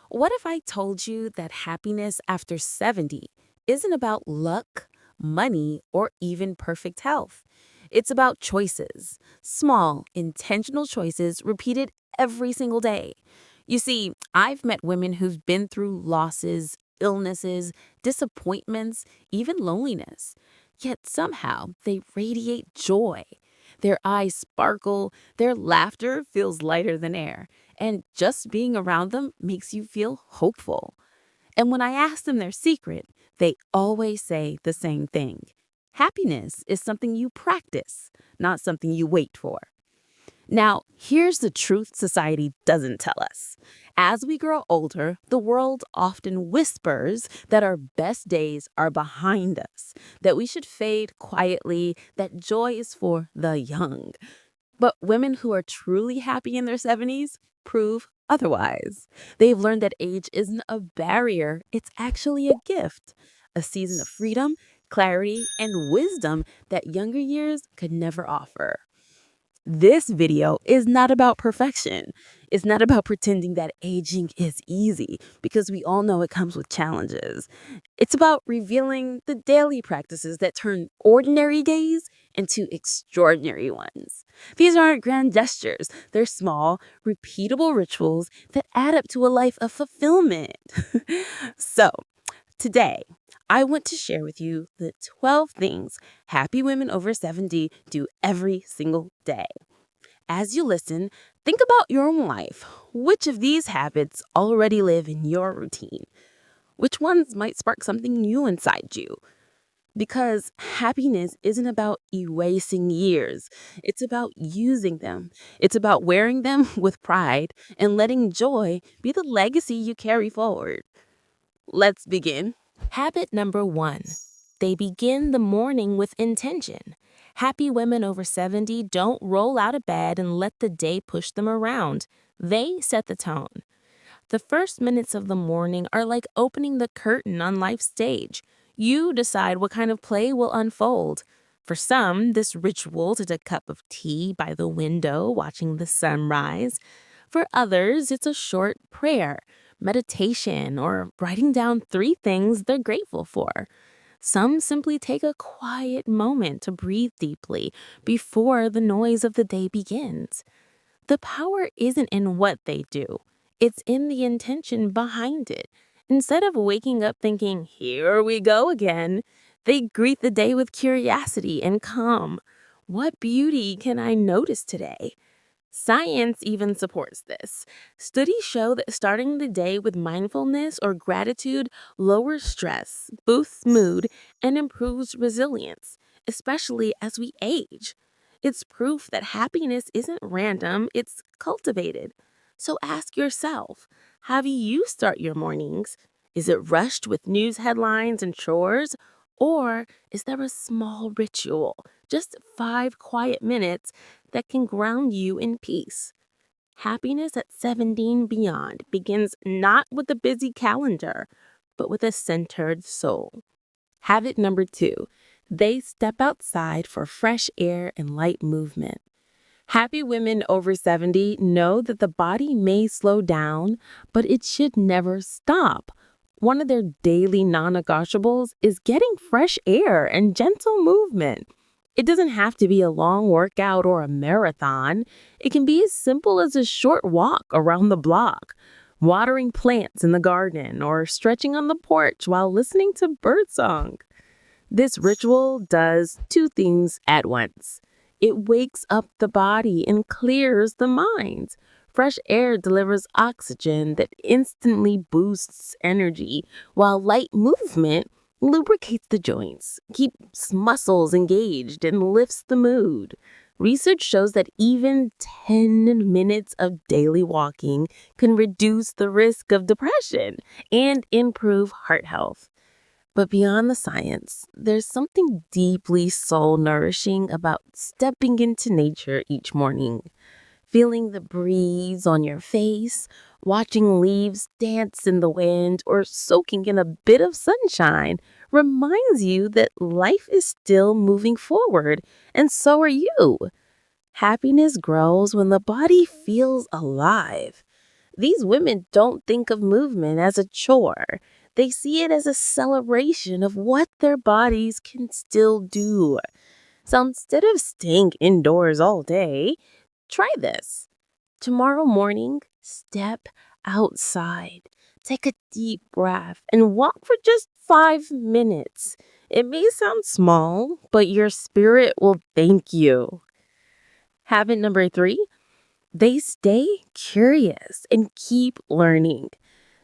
What if I told you that happiness after 70 isn't about luck, money, or even perfect health? It's about choices, small, intentional choices repeated every single day. You see, I've met women who've been through losses, illnesses, disappointments, even loneliness. Yet somehow they radiate joy. Their eyes sparkle, their laughter feels lighter than air, and just being around them makes you feel hopeful. And when I ask them their secret, they always say the same thing. Happiness is something you practice, not something you wait for. Now, here's the truth society doesn't tell us. As we grow older, the world often whispers that our best days are behind us, that we should fade quietly, that joy is for the young. But women who are truly happy in their 70s prove otherwise. They've learned that age isn't a barrier, it's actually a gift, a season of freedom, clarity, and wisdom that younger years could never offer. This video is not about perfection. It's not about pretending that aging is easy because we all know it comes with challenges. It's about revealing the daily practices that turn ordinary days into extraordinary ones. These aren't grand gestures, they're small, repeatable rituals that add up to a life of fulfillment. So, today, I want to share with you the 12 things happy women over 70 do every single day. As you listen, think about your own life. Which of these habits already live in your routine? Which ones might spark something new inside you? Because happiness isn't about erasing years, it's about using them. It's about wearing them with pride and letting joy be the legacy you carry forward. Let's begin. Habit number 1. They begin the morning with intention. Happy women over 70 don't roll out of bed and let the day push them around. They set the tone. The first minutes of the morning are like opening the curtain on life's stage. You decide what kind of play will unfold. For some, this ritual is a cup of tea by the window watching the sunrise. For others, it's a short prayer, meditation, or writing down 3 things they're grateful for. Some simply take a quiet moment to breathe deeply before the noise of the day begins. The power isn't in what they do, it's in the intention behind it. Instead of waking up thinking, here we go again, they greet the day with curiosity and calm. What beauty can I notice today? Science even supports this. Studies show that starting the day with mindfulness or gratitude lowers stress, boosts mood, and improves resilience, especially as we age. It's proof that happiness isn't random, it's cultivated. So ask yourself, how do you start your mornings? Is it rushed with news headlines and chores? Or is there a small ritual, just 5 quiet minutes that can ground you in peace? Happiness at 17 beyond begins not with a busy calendar, but with a centered soul. Habit number 2, they step outside for fresh air and light movement. Happy women over 70 know that the body may slow down, but it should never stop. One of their daily non-negotiables is getting fresh air and gentle movement. It doesn't have to be a long workout or a marathon. It can be as simple as a short walk around the block, watering plants in the garden, or stretching on the porch while listening to birdsong. This ritual does 2 things at once. It wakes up the body and clears the mind. Fresh air delivers oxygen that instantly boosts energy, while light movement lubricates the joints, keeps muscles engaged, and lifts the mood. Research shows that even 10 minutes of daily walking can reduce the risk of depression and improve heart health. But beyond the science, there's something deeply soul nourishing about stepping into nature each morning. Feeling the breeze on your face, watching leaves dance in the wind, or soaking in a bit of sunshine reminds you that life is still moving forward, and so are you. Happiness grows when the body feels alive. These women don't think of movement as a chore. They see it as a celebration of what their bodies can still do. So instead of staying indoors all day, try this. Tomorrow morning, step outside. Take a deep breath and walk for just 5 minutes. It may sound small, but your spirit will thank you. Habit number 3, they stay curious and keep learning.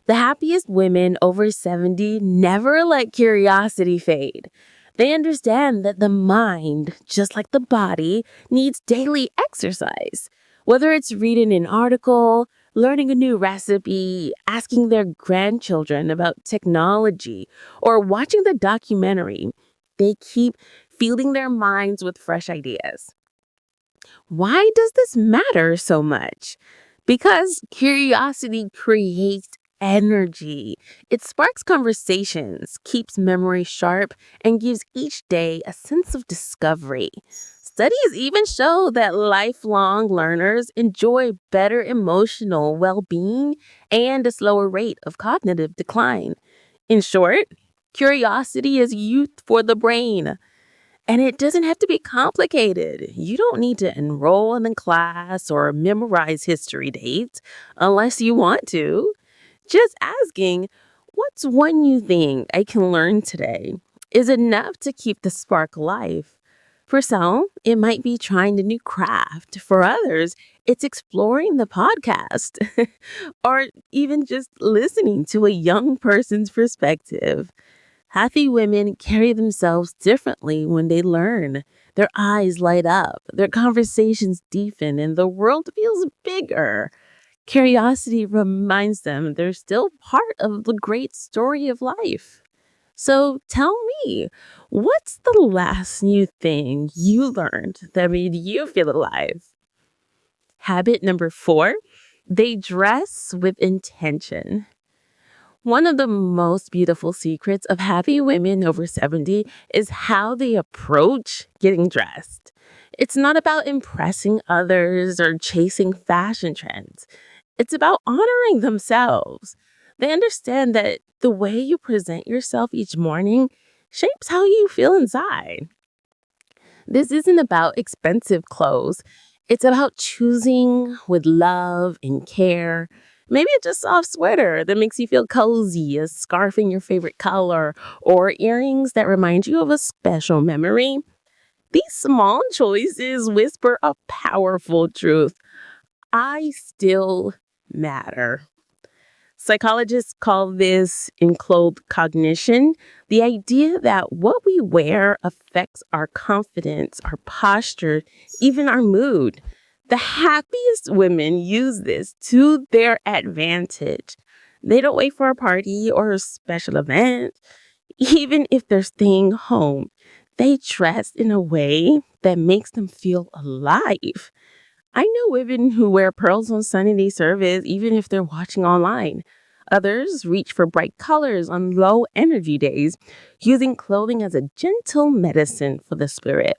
The happiest women over 70 never let curiosity fade. They understand that the mind, just like the body, needs daily exercise. Whether it's reading an article, learning a new recipe, asking their grandchildren about technology, or watching the documentary, they keep feeding their minds with fresh ideas. Why does this matter so much? Because curiosity creates energy. It sparks conversations, keeps memory sharp, and gives each day a sense of discovery. Studies even show that lifelong learners enjoy better emotional well being and a slower rate of cognitive decline. In short, curiosity is youth for the brain. And it doesn't have to be complicated. You don't need to enroll in a class or memorize history dates unless you want to. Just asking, what's one new thing I can learn today, is enough to keep the spark alive. For some, it might be trying a new craft. For others, it's exploring the podcast or even just listening to a young person's perspective. Happy women carry themselves differently when they learn. Their eyes light up, their conversations deepen, and the world feels bigger. Curiosity reminds them they're still part of the great story of life. So tell me, what's the last new thing you learned that made you feel alive? Habit number 4, they dress with intention. One of the most beautiful secrets of happy women over 70 is how they approach getting dressed. It's not about impressing others or chasing fashion trends. It's about honoring themselves. They understand that the way you present yourself each morning shapes how you feel inside. This isn't about expensive clothes. It's about choosing with love and care. Maybe it's a soft sweater that makes you feel cozy, a scarf in your favorite color, or earrings that remind you of a special memory. These small choices whisper a powerful truth. I still matter. Psychologists call this enclothed cognition, the idea that what we wear affects our confidence, our posture, even our mood. The happiest women use this to their advantage. They don't wait for a party or a special event. Even if they're staying home, they dress in a way that makes them feel alive. I know women who wear pearls on Sunday service even if they're watching online. Others reach for bright colors on low energy days, using clothing as a gentle medicine for the spirit.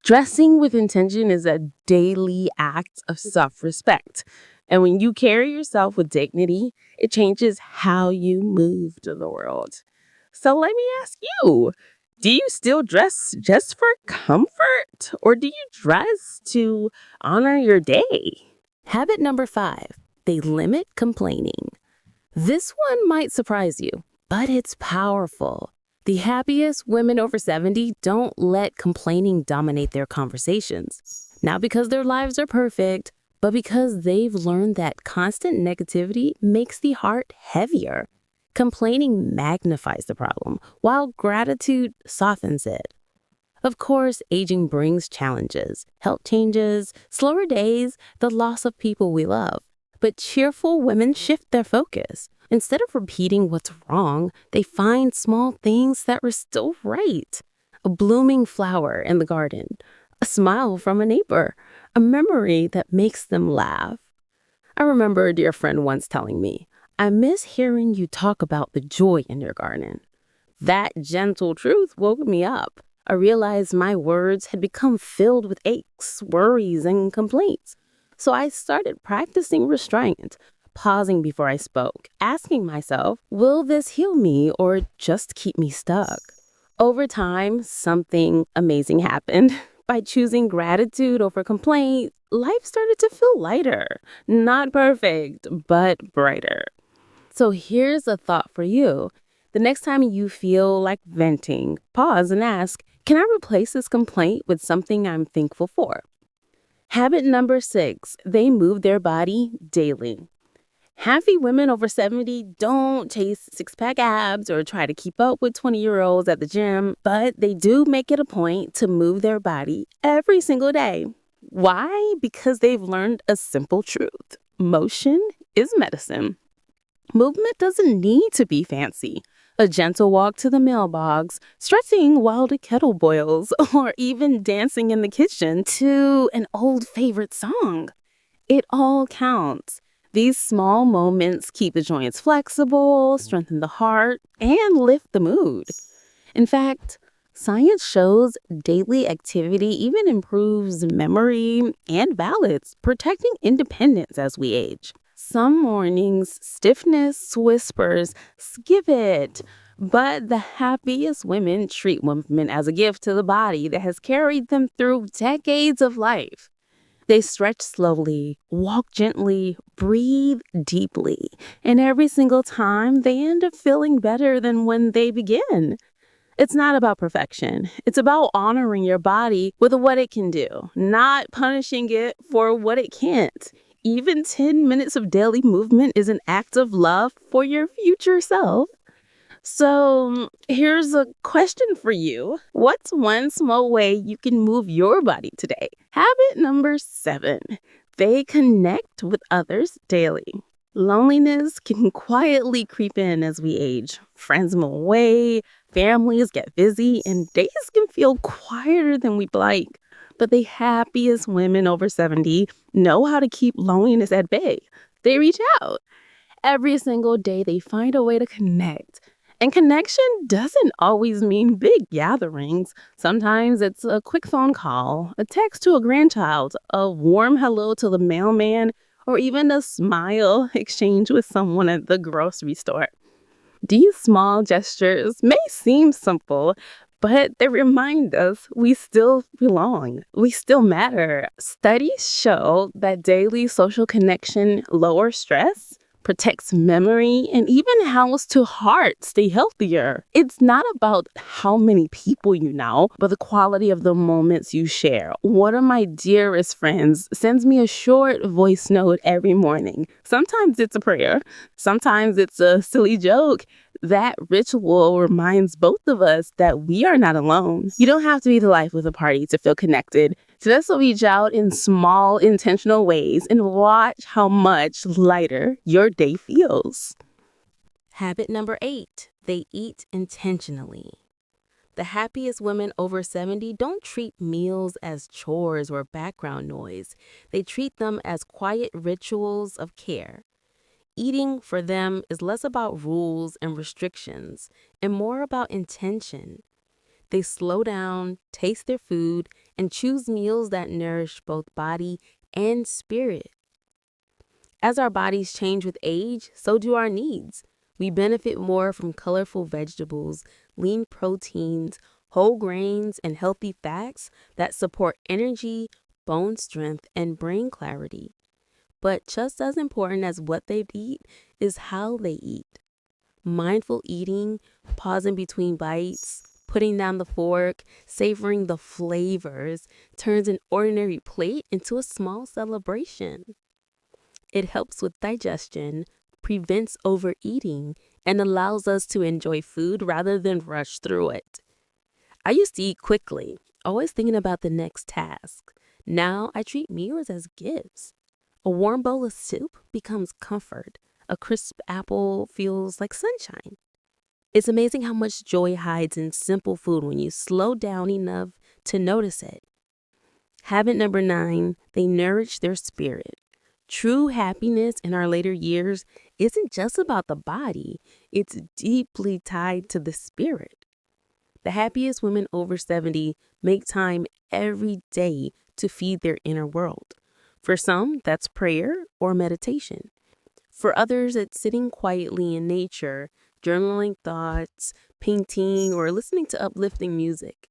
Dressing with intention is a daily act of self respect. And when you carry yourself with dignity, it changes how you move to the world. So let me ask you, do you still dress just for comfort, or do you dress to honor your day? Habit number 5, they limit complaining. This one might surprise you, but it's powerful. The happiest women over 70 don't let complaining dominate their conversations. Not because their lives are perfect, but because they've learned that constant negativity makes the heart heavier. Complaining magnifies the problem, while gratitude softens it. Of course, aging brings challenges, health changes, slower days, the loss of people we love. But cheerful women shift their focus. Instead of repeating what's wrong, they find small things that were still right. A blooming flower in the garden, a smile from a neighbor, a memory that makes them laugh. I remember a dear friend once telling me, I miss hearing you talk about the joy in your garden. That gentle truth woke me up. I realized my words had become filled with aches, worries, and complaints. So I started practicing restraint, pausing before I spoke, asking myself, will this heal me or just keep me stuck? Over time, something amazing happened. By choosing gratitude over complaint, life started to feel lighter. Not perfect, but brighter. So here's a thought for you. The next time you feel like venting, pause and ask, can I replace this complaint with something I'm thankful for? Habit number 6, they move their body daily. Happy women over 70 don't chase six-pack abs or try to keep up with 20-year-olds at the gym, but they do make it a point to move their body every single day. Why? Because they've learned a simple truth. Motion is medicine. Movement doesn't need to be fancy. A gentle walk to the mailbox, stretching while the kettle boils, or even dancing in the kitchen to an old favorite song. It all counts. These small moments keep the joints flexible, strengthen the heart, and lift the mood. In fact, science shows daily activity even improves memory and balance, protecting independence as we age. Some mornings, stiffness whispers, skip it. But the happiest women treat movement as a gift to the body that has carried them through decades of life. They stretch slowly, walk gently, breathe deeply, and every single time they end up feeling better than when they begin. It's not about perfection. It's about honoring your body with what it can do, not punishing it for what it can't. Even 10 minutes of daily movement is an act of love for your future self. So here's a question for you. What's one small way you can move your body today? Habit number 7, they connect with others daily. Loneliness can quietly creep in as we age. Friends move away, families get busy, and days can feel quieter than we'd like. But the happiest women over 70 know how to keep loneliness at bay. They reach out. Every single day, they find a way to connect. And connection doesn't always mean big gatherings. Sometimes it's a quick phone call, a text to a grandchild, a warm hello to the mailman, or even a smile exchange with someone at the grocery store. These small gestures may seem simple, but they remind us we still belong. We still matter. Studies show that daily social connection lowers stress, protects memory, and even helps to heart stay healthier. It's not about how many people you know, but the quality of the moments you share. One of my dearest friends sends me a short voice note every morning. Sometimes it's a prayer, sometimes it's a silly joke. That ritual reminds both of us that we are not alone. You don't have to be the life of the party to feel connected. Just reach out in small, intentional ways and watch how much lighter your day feels. Habit number 8, they eat intentionally. The happiest women over 70 don't treat meals as chores or background noise. They treat them as quiet rituals of care. Eating for them is less about rules and restrictions and more about intention. They slow down, taste their food, and choose meals that nourish both body and spirit. As our bodies change with age, so do our needs. We benefit more from colorful vegetables, lean proteins, whole grains, and healthy fats that support energy, bone strength, and brain clarity. But just as important as what they eat is how they eat. Mindful eating, pausing between bites, putting down the fork, savoring the flavors, turns an ordinary plate into a small celebration. It helps with digestion, prevents overeating, and allows us to enjoy food rather than rush through it. I used to eat quickly, always thinking about the next task. Now I treat meals as gifts. A warm bowl of soup becomes comfort. A crisp apple feels like sunshine. It's amazing how much joy hides in simple food when you slow down enough to notice it. Habit number 9, they nourish their spirit. True happiness in our later years isn't just about the body, it's deeply tied to the spirit. The happiest women over 70 make time every day to feed their inner world. For some, that's prayer or meditation. For others, it's sitting quietly in nature, journaling thoughts, painting, or listening to uplifting music.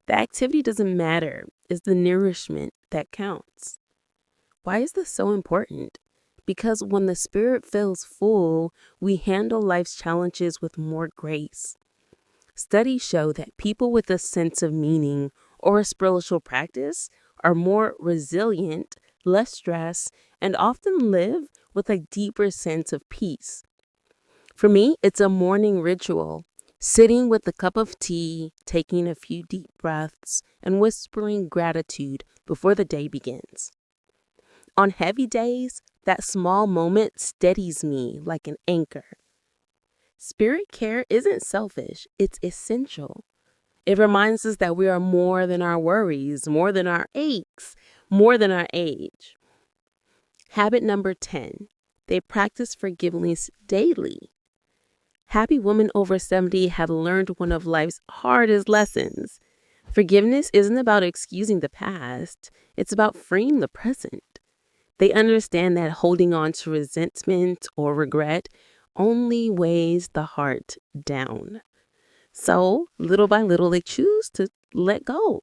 The activity doesn't matter, it's the nourishment that counts. Why is this so important? Because when the spirit feels full, we handle life's challenges with more grace. Studies show that people with a sense of meaning or a spiritual practice are more resilient, less stressed, and often live with a deeper sense of peace. For me, it's a morning ritual, sitting with a cup of tea, taking a few deep breaths, and whispering gratitude before the day begins. On heavy days, that small moment steadies me like an anchor. Spirit care isn't selfish, it's essential. It reminds us that we are more than our worries, more than our aches, more than our age. Habit number 10, they practice forgiveness daily. Happy women over 70 have learned one of life's hardest lessons. Forgiveness isn't about excusing the past, it's about freeing the present. They understand that holding on to resentment or regret only weighs the heart down. So, little by little, they choose to let go.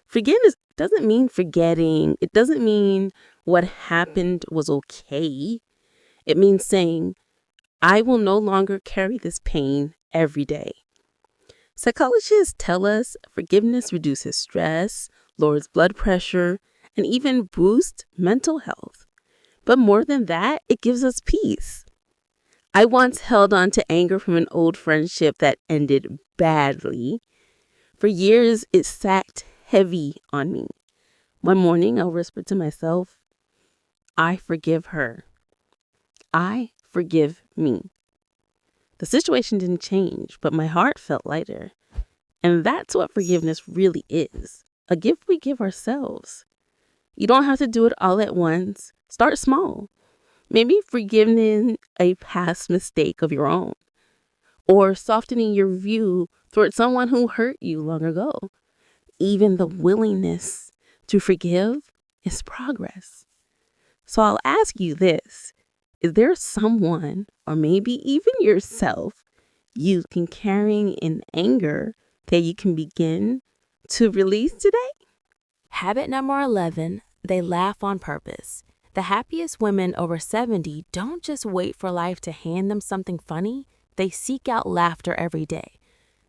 Forgiveness doesn't mean forgetting. It doesn't mean what happened was okay. It means saying, I will no longer carry this pain every day. Psychologists tell us forgiveness reduces stress, lowers blood pressure, and even boosts mental health. But more than that, it gives us peace. I once held on to anger from an old friendship that ended badly. For years, it sat heavy on me. One morning, I whispered to myself, I forgive her. I forgive me. The situation didn't change, but my heart felt lighter. And that's what forgiveness really is, a gift we give ourselves. You don't have to do it all at once. Start small. Maybe forgiving a past mistake of your own, or softening your view toward someone who hurt you long ago. Even the willingness to forgive is progress. So I'll ask you this. Is there someone, or maybe even yourself, you can carry in anger that you can begin to release today? Habit number 11, they laugh on purpose. The happiest women over 70 don't just wait for life to hand them something funny, they seek out laughter every day.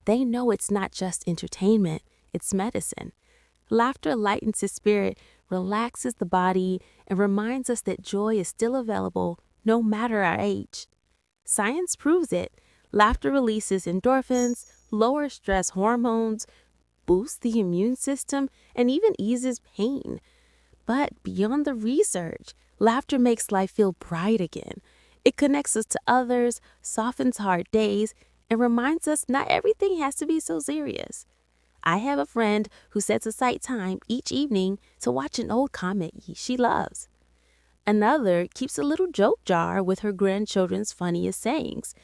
They know it's not just entertainment, it's medicine. Laughter lightens the spirit, relaxes the body, and reminds us that joy is still available no matter our age. Science proves it. Laughter releases endorphins, lowers stress hormones, boosts the immune system, and even eases pain. But beyond the research, laughter makes life feel bright again. It connects us to others, softens hard days, and reminds us not everything has to be so serious. I have a friend who sets aside time each evening to watch an old comic she loves. Another keeps a little joke jar with her grandchildren's funniest sayings.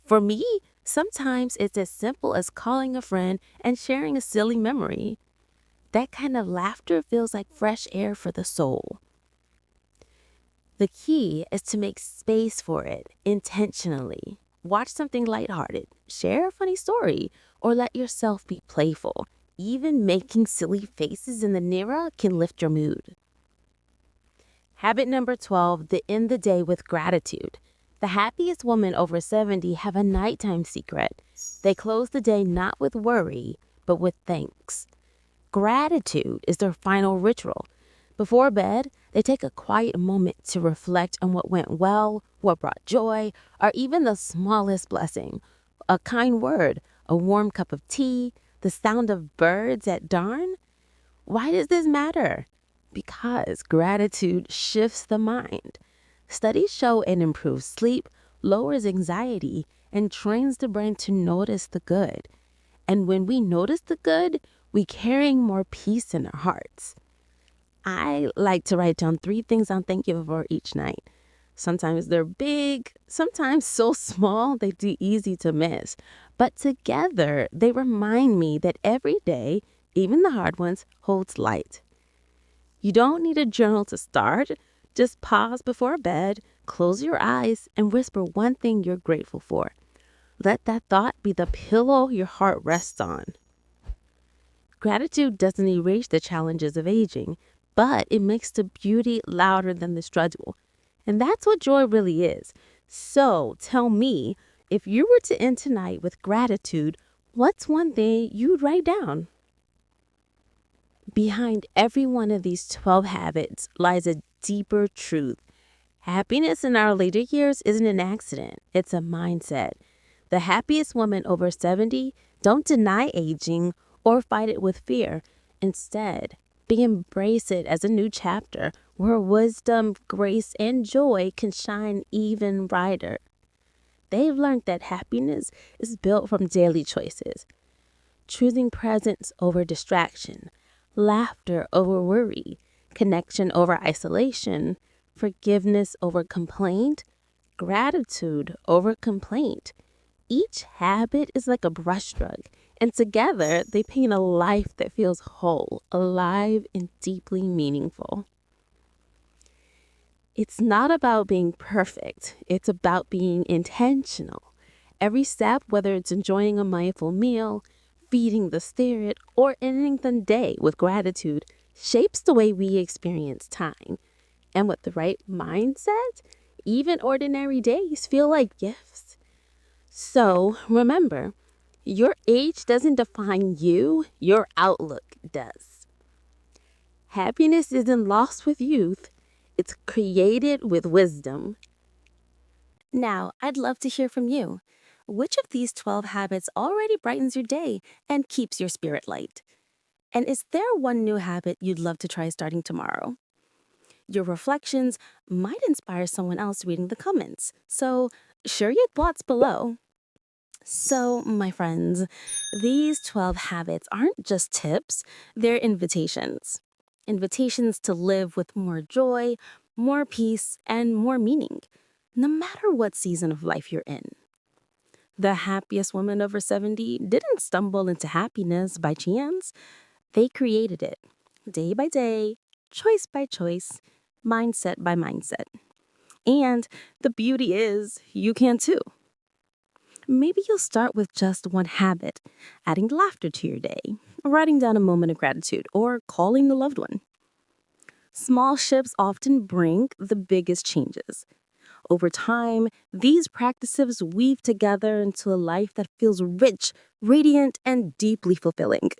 For me, sometimes it's as simple as calling a friend and sharing a silly memory. That kind of laughter feels like fresh air for the soul. The key is to make space for it intentionally. Watch something lighthearted, share a funny story, or let yourself be playful. Even making silly faces in the mirror can lift your mood. Habit number 12, the end the day with gratitude. The happiest women over 70 have a nighttime secret. They close the day not with worry, but with thanks. Gratitude is their final ritual. Before bed, they take a quiet moment to reflect on what went well, what brought joy, or even the smallest blessing. A kind word, a warm cup of tea, the sound of birds at dawn. Why does this matter? Because gratitude shifts the mind. Studies show it improves sleep, lowers anxiety, and trains the brain to notice the good. And when we notice the good, we carry more peace in our hearts. I like to write down 3 things I'm thankful for each night. Sometimes they're big, sometimes so small they're too easy to miss. But together, they remind me that every day, even the hard ones, holds light. You don't need a journal to start. Just pause before bed, close your eyes, and whisper one thing you're grateful for. Let that thought be the pillow your heart rests on. Gratitude doesn't erase the challenges of aging, but it makes the beauty louder than the struggle. And that's what joy really is. So tell me, if you were to end tonight with gratitude, what's one thing you'd write down? Behind every one of these 12 habits lies a deeper truth. Happiness in our later years isn't an accident, it's a mindset. The happiest women over 70 don't deny aging or fight it with fear. Instead, they embrace it as a new chapter where wisdom, grace, and joy can shine even brighter. They've learned that happiness is built from daily choices, choosing presence over distraction, laughter over worry, connection over isolation, forgiveness over complaint, gratitude over complaint. Each habit is like a brushstroke, and together they paint a life that feels whole, alive, and deeply meaningful. It's not about being perfect, it's about being intentional. Every step, whether it's enjoying a mindful meal, feeding the spirit, or ending the day with gratitude, shapes the way we experience time. And with the right mindset, even ordinary days feel like gifts. So remember, your age doesn't define you, your outlook does. Happiness isn't lost with youth, it's created with wisdom. Now, I'd love to hear from you. Which of these 12 habits already brightens your day and keeps your spirit light? And is there one new habit you'd love to try starting tomorrow? Your reflections might inspire someone else reading the comments, so share your thoughts below. So, my friends, these 12 habits aren't just tips, they're invitations. Invitations to live with more joy, more peace, and more meaning, no matter what season of life you're in. The happiest women over 70 didn't stumble into happiness by chance, they created it day by day, choice by choice, mindset by mindset. And the beauty is, you can too. Maybe you'll start with just one habit, adding laughter to your day, writing down a moment of gratitude, or calling a loved one. Small shifts often bring the biggest changes. Over time, these practices weave together into a life that feels rich, radiant, and deeply fulfilling.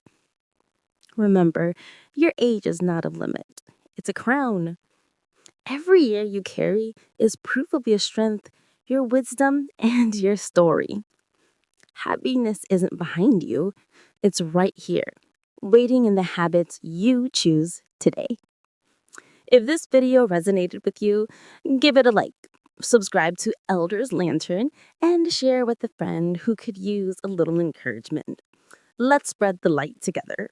Remember, your age is not a limit, it's a crown. Every year you carry is proof of your strength, your wisdom, and your story. Happiness isn't behind you, it's right here, waiting in the habits you choose today. If this video resonated with you, give it a like, subscribe to Elder's Lantern, and share with a friend who could use a little encouragement. Let's spread the light together.